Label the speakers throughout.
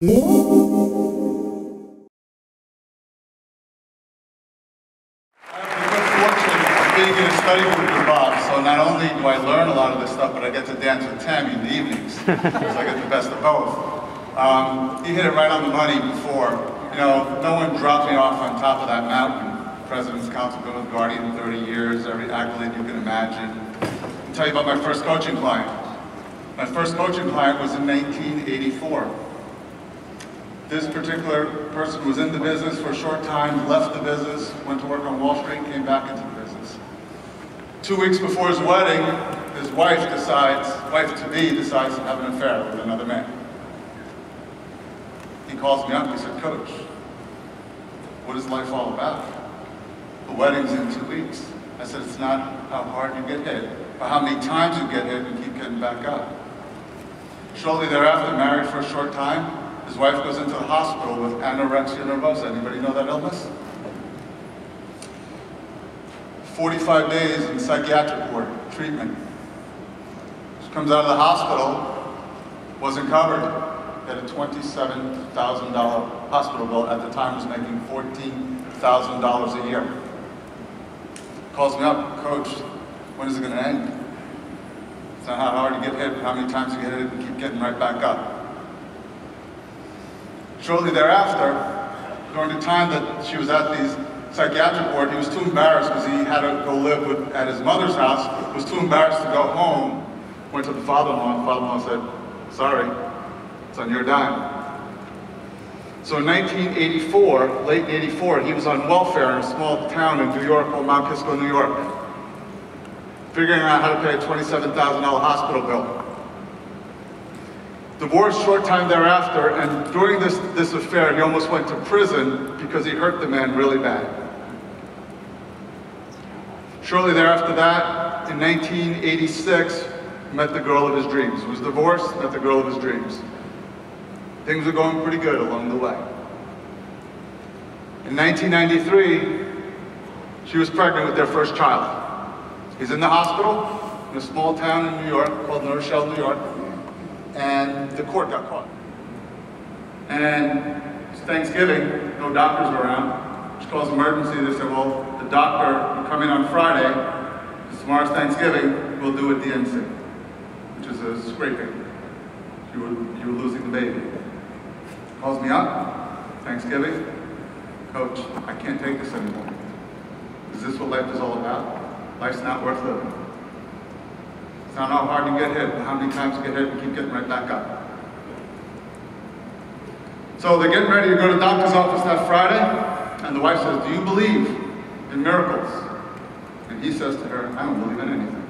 Speaker 1: Being in a study group with Bob, so not only do I learn a lot of this stuff, but I get to dance with Tammy in the evenings, so I get the best of both. He hit it right on the money before. You know, no one dropped me off on top of that mountain. President's Council, been with Guardian 30 years, every accolade you can imagine. I'll tell you about my first coaching client. My first coaching client was in 1984. This particular person was in the business for a short time, left the business, went to work on Wall Street, came back into the business. 2 weeks before his wedding, his wife-to-be decides to have an affair with another man. He calls me up, he said, "Coach, what is life all about? The wedding's in 2 weeks." I said, "It's not how hard you get hit, but how many times you get hit and keep getting back up." Shortly thereafter, married for a short time, his wife goes into the hospital with anorexia nervosa. Anybody know that illness? 45 days in psychiatric ward, treatment. She comes out of the hospital, wasn't covered. Had a $27,000 hospital bill. At the time was making $14,000 a year. Calls me up, "Coach, when is it going to end? It's not how hard you get hit, but how many times you get hit and keep getting right back up." Shortly thereafter, during the time that she was at the psychiatric ward, he was too embarrassed because he had to go live at his mother's house, was too embarrassed to go home, went to the father-in-law, and the father-in-law said, "Sorry, it's on your dime." So in 1984, late 84, he was on welfare in a small town in New York called Mount Kisco, New York, figuring out how to pay a $27,000 hospital bill. Divorced short time thereafter, and during this affair, he almost went to prison because he hurt the man really bad. Shortly thereafter that, in 1986, met the girl of his dreams. He was divorced, met the girl of his dreams. Things were going pretty good along the way. In 1993, she was pregnant with their first child. He's in the hospital in a small town in New York called New Rochelle, New York, and the court got caught. And it's Thanksgiving, no doctors were around. She calls emergency, they said, "Well, the doctor will come in on Friday, because tomorrow's Thanksgiving, we'll do a DNC," which is a scraping. You were losing the baby. Calls me up, Thanksgiving, "Coach, I can't take this anymore. Is this what life is all about? Life's not worth living. It's not how hard you get hit, but how many times you get hit and keep getting right back up." So they're getting ready to go to the doctor's office that Friday, and the wife says, "Do you believe in miracles?" And he says to her, "I don't believe in anything.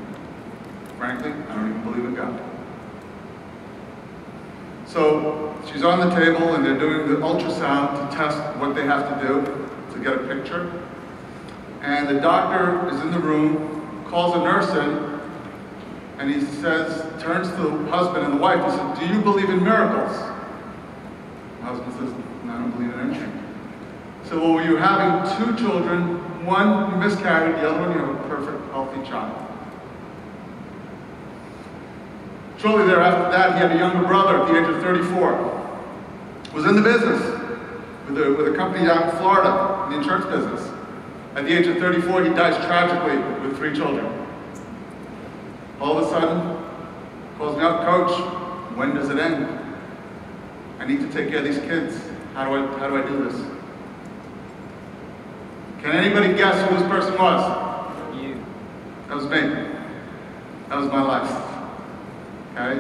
Speaker 1: Frankly, I don't even believe in God." So she's on the table and they're doing the ultrasound to test what they have to do to get a picture. And the doctor is in the room, calls a nurse in, and he says, turns to the husband and the wife, he says, "Do you believe in miracles?" The husband says, "No, I don't believe in anything." So, "Well, you're having 2 children, one you miscarried, the other one you have a perfect, healthy child." Shortly thereafter that, he had a younger brother at the age of 34. Was in the business with a company out in Florida, in the insurance business. At the age of 34, he dies tragically with 3 children. All of a sudden, calls me up, "Coach, when does it end? I need to take care of these kids. How do I do this?" Can anybody guess who this person was? You. That was me. That was my life. Okay?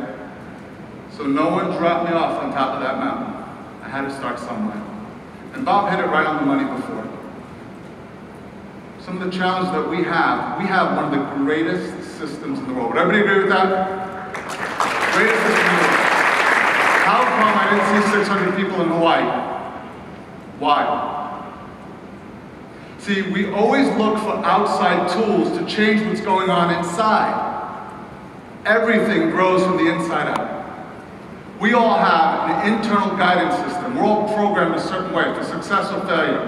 Speaker 1: So no one dropped me off on top of that mountain. I had to start somewhere. And Bob hit it right on the money before. Some of the challenges that we have one of the greatest systems in the world. Would everybody agree with that? Greatest system in the world. How come I didn't see 600 people in Hawaii? Why? See, we always look for outside tools to change what's going on inside. Everything grows from the inside out. We all have an internal guidance system. We're all programmed a certain way for success or failure.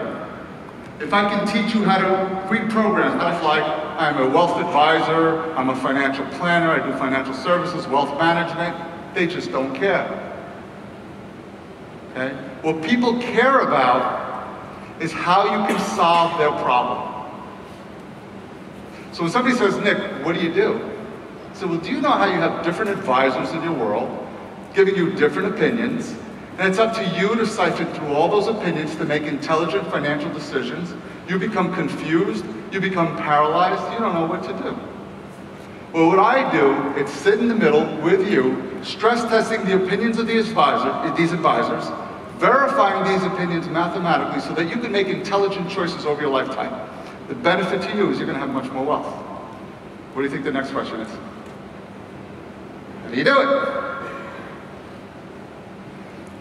Speaker 1: If I can teach you how to reprogram, stuff like I'm a wealth advisor, I'm a financial planner, I do financial services, wealth management, they just don't care. Okay? What people care about is how you can solve their problem. So when somebody says, Nick, what do you do? I said, well, do you know how you have different advisors in your world, giving you different opinions, and it's up to you to siphon through all those opinions to make intelligent financial decisions. You become confused, you become paralyzed, you don't know what to do. Well, what I do is sit in the middle with you, stress testing the opinions of these advisors, verifying these opinions mathematically so that you can make intelligent choices over your lifetime. The benefit to you is you're going to have much more wealth. What do you think the next question is? How do you do it?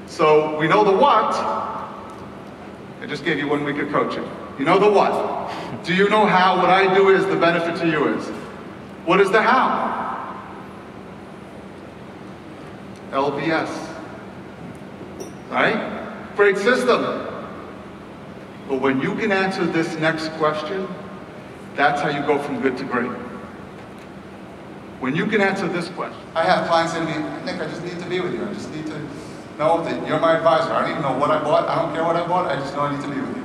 Speaker 1: So we know the what. I just gave you 1 week of coaching. You know the what. Do you know how? What I do is the benefit to you is. What is the how? LBS. Right? Great system. But when you can answer this next question, that's how you go from good to great. When you can answer this question. I have clients saying to me, Nick, I just need to be with you. I just need to know that you're my advisor. I don't even know what I bought. I don't care what I bought. I just know I need to be with you.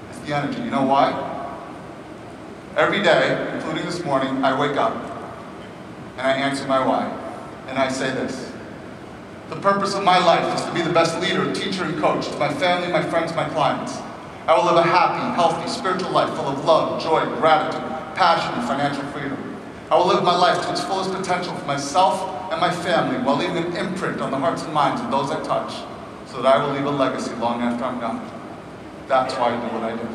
Speaker 1: It's the energy. You know why? Every day, including this morning, I wake up and I answer my why. And I say this. The purpose of my life is to be the best leader, teacher, and coach to my family, my friends, my clients. I will live a happy, healthy, spiritual life full of love, joy, gratitude, passion, and financial freedom. I will live my life to its fullest potential for myself and my family while leaving an imprint on the hearts and minds of those I touch so that I will leave a legacy long after I'm gone. That's why I do what I do.